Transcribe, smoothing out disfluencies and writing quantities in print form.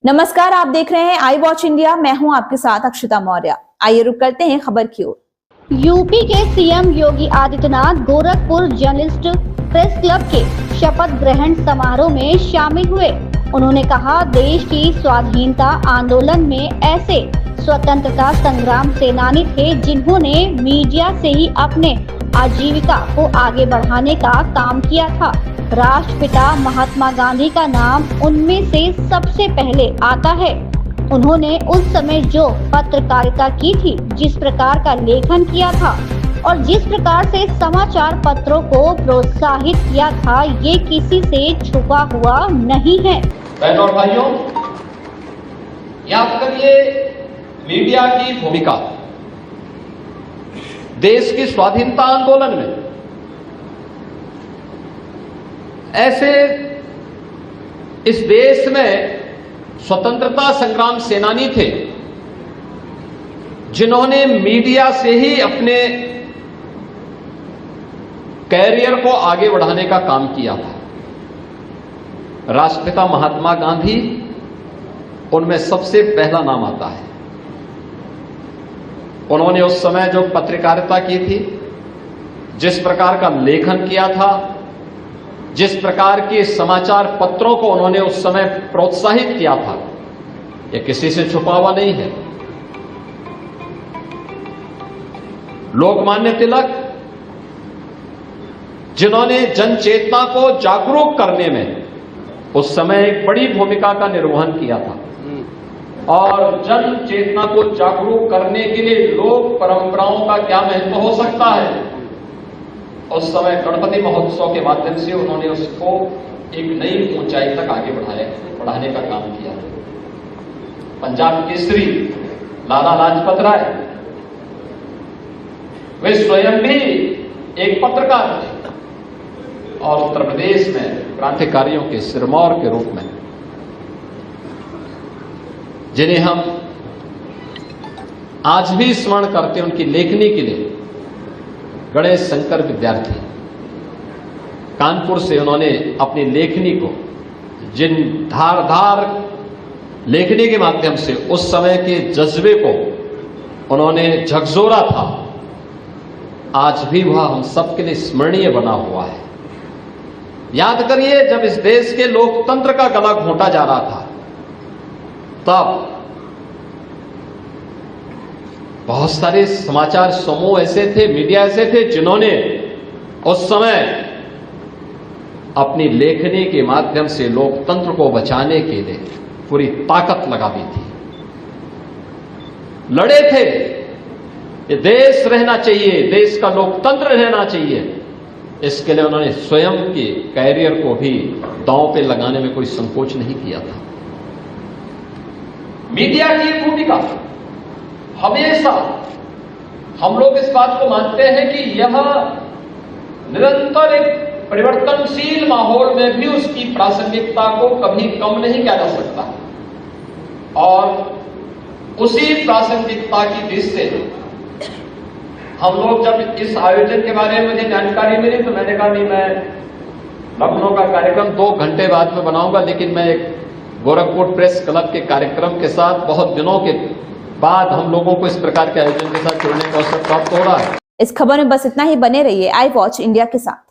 नमस्कार, आप देख रहे हैं आई वॉच इंडिया। मैं हूं आपके साथ अक्षिता मौर्य। आइए रुक करते हैं खबर की ओर। यूपी के CM Yogi Adityanath Gorakhpur journalist press club के शपथ ग्रहण समारोह में शामिल हुए। उन्होंने कहा, देश की स्वाधीनता आंदोलन में ऐसे स्वतंत्रता संग्राम सेनानी थे जिन्होंने मीडिया से ही अपने आजीविका को आगे बढ़ाने का काम किया था। राष्ट्रपिता महात्मा गांधी का नाम उनमें से सबसे पहले आता है। उन्होंने उस समय जो पत्रकारिता की थी, जिस प्रकार का लेखन किया था और जिस प्रकार से समाचार पत्रों को प्रोत्साहित किया था, ये किसी से छुपा हुआ नहीं है। बहनों और भाइयों, याद करिए मीडिया की भूमिका देश की स्वाधीनता आंदोलन में। ऐसे इस देश में स्वतंत्रता संग्राम सेनानी थे जिन्होंने मीडिया से ही अपने कैरियर को आगे बढ़ाने का काम किया था। राष्ट्रपिता महात्मा गांधी उनमें सबसे पहला नाम आता है। उन्होंने उस समय जो पत्रकारिता की थी, जिस प्रकार का लेखन किया था, जिस प्रकार के समाचार पत्रों को उन्होंने उस समय प्रोत्साहित किया था, यह किसी से छुपा हुआ नहीं है। लोकमान्य तिलक, जिन्होंने जन चेतना को जागरूक करने में उस समय एक बड़ी भूमिका का निर्वहन किया था, और जन चेतना को जागरूक करने के लिए लोक परंपराओं का क्या महत्व हो सकता है, उस समय गणपति महोत्सव के माध्यम से उन्होंने उसको एक नई ऊंचाई तक आगे बढ़ाने का काम किया। पंजाब केसरी लाला लाजपत राय, वे स्वयं भी एक पत्रकार थे और उत्तर प्रदेश में क्रांतिकारियों के सिरमौर के रूप में, जिन्हें हम आज भी स्मरण करते हैं उनकी लेखनी के लिए, गणेश शंकर विद्यार्थी कानपुर से उन्होंने अपनी लेखनी को, जिन धारदार लेखनी के माध्यम से उस समय के जज्बे को उन्होंने झकझोरा था, आज भी वह हम सबके लिए स्मरणीय बना हुआ है। याद करिए, जब इस देश के लोकतंत्र का गला घोंटा जा रहा था, तब बहुत सारे समाचार समूह ऐसे थे, मीडिया ऐसे थे, जिन्होंने उस समय अपनी लेखनी के माध्यम से लोकतंत्र को बचाने के लिए पूरी ताकत लगा दी थी। लड़े थे, ये देश रहना चाहिए, देश का लोकतंत्र रहना चाहिए। इसके लिए उन्होंने स्वयं के कैरियर को भी दांव पे लगाने में कोई संकोच नहीं किया था। मीडिया की भूमिका हमेशा, हम लोग इस बात को मानते हैं कि यह निरंतर एक परिवर्तनशील माहौल में भी उसकी प्रासंगिकता को कभी कम नहीं किया जा सकता, और उसी प्रासंगिकता की दृष्टि से हम लोग जब इस आयोजन के बारे में मुझे जानकारी मिली, तो मैंने कहा नहीं, मैं लखनऊ का कार्यक्रम 2 घंटे बाद में बनाऊंगा, लेकिन मैं एक गोरखपुर प्रेस क्लब के कार्यक्रम के साथ बहुत दिनों के बाद हम लोगों को इस प्रकार के आयोजन के साथ जुड़ने का अवसर प्राप्त हो रहा है। इस खबर में बस इतना ही। बने रहिए आई वॉच इंडिया के साथ।